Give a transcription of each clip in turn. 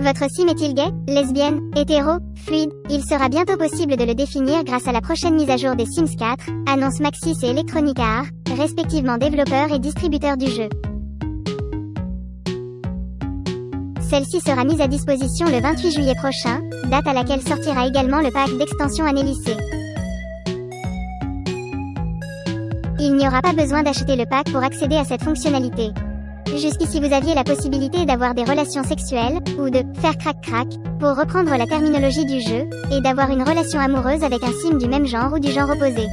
Votre sim est-il gay, lesbienne, hétéro, fluide? Il sera bientôt possible de le définir grâce à la prochaine mise à jour des Sims 4, annonce Maxis et Electronic Arts, respectivement développeurs et distributeurs du jeu. Celle-ci sera mise à disposition le 28 juillet prochain, date à laquelle sortira également le pack d'extension Année lycée. Il n'y aura pas besoin d'acheter le pack pour accéder à cette fonctionnalité. Jusqu'ici vous aviez la possibilité d'avoir des relations sexuelles, ou de « faire crac-crac », pour reprendre la terminologie du jeu, et d'avoir une relation amoureuse avec un sim du même genre ou du genre opposé.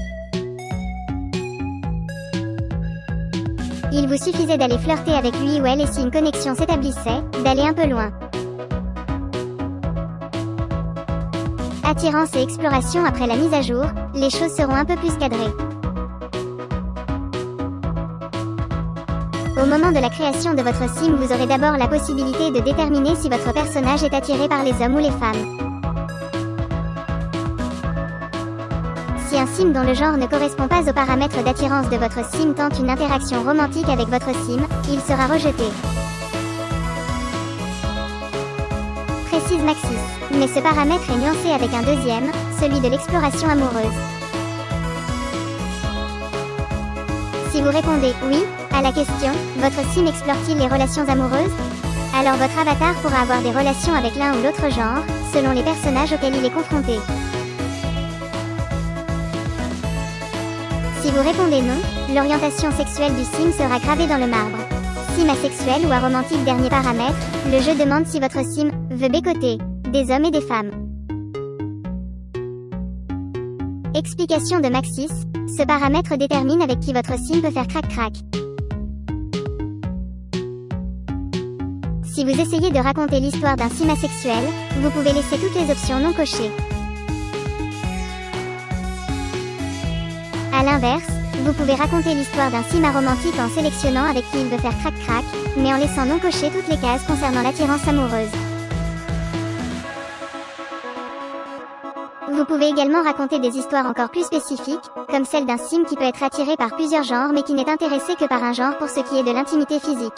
Il vous suffisait d'aller flirter avec lui ou elle et si une connexion s'établissait, d'aller un peu loin. Attirance et exploration après la mise à jour, les choses seront un peu plus cadrées. Au moment de la création de votre sim, vous aurez d'abord la possibilité de déterminer si votre personnage est attiré par les hommes ou les femmes. Si un sim dont le genre ne correspond pas aux paramètres d'attirance de votre sim tente une interaction romantique avec votre sim, il sera rejeté. Précise Maxis. Mais ce paramètre est nuancé avec un deuxième, celui de l'exploration amoureuse. Si vous répondez « oui » à la question « votre sim explore-t-il les relations amoureuses ?», alors votre avatar pourra avoir des relations avec l'un ou l'autre genre, selon les personnages auxquels il est confronté. Si vous répondez non, l'orientation sexuelle du sim sera gravée dans le marbre. Sim asexuel ou aromantique dernier paramètre, le jeu demande si votre sim veut bécoter des hommes et des femmes. Explication de Maxis, ce paramètre détermine avec qui votre sim peut faire crac-crac. Si vous essayez de raconter l'histoire d'un sim asexuel, vous pouvez laisser toutes les options non cochées. A l'inverse, vous pouvez raconter l'histoire d'un sim aromantique en sélectionnant avec qui il veut faire crac-crac, mais en laissant non cocher toutes les cases concernant l'attirance amoureuse. Vous pouvez également raconter des histoires encore plus spécifiques, comme celle d'un sim qui peut être attiré par plusieurs genres mais qui n'est intéressé que par un genre pour ce qui est de l'intimité physique.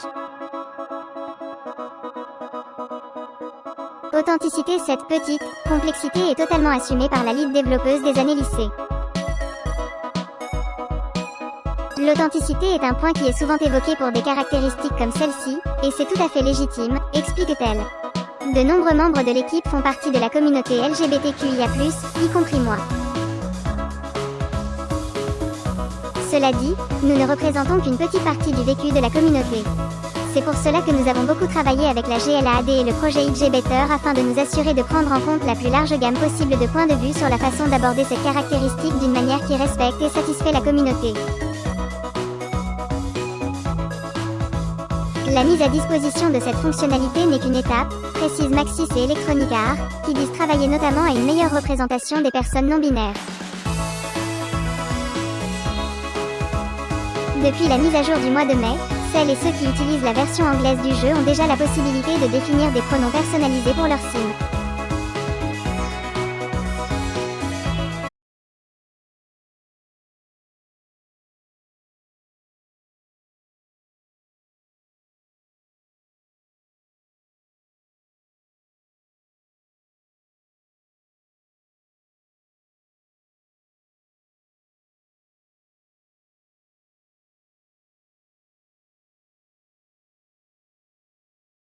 Authenticité. Cette petite complexité est totalement assumée par la lead développeuse des années lycée. L'authenticité est un point qui est souvent évoqué pour des caractéristiques comme celle-ci, et c'est tout à fait légitime, explique-t-elle. De nombreux membres de l'équipe font partie de la communauté LGBTQIA+, y compris moi. Cela dit, nous ne représentons qu'une petite partie du vécu de la communauté. C'est pour cela que nous avons beaucoup travaillé avec la GLAAD et le projet IG Better afin de nous assurer de prendre en compte la plus large gamme possible de points de vue sur la façon d'aborder cette caractéristique d'une manière qui respecte et satisfait la communauté. La mise à disposition de cette fonctionnalité n'est qu'une étape, précise Maxis et Electronic Arts, qui disent travailler notamment à une meilleure représentation des personnes non-binaires. Depuis la mise à jour du mois de mai, celles et ceux qui utilisent la version anglaise du jeu ont déjà la possibilité de définir des pronoms personnalisés pour leur sim.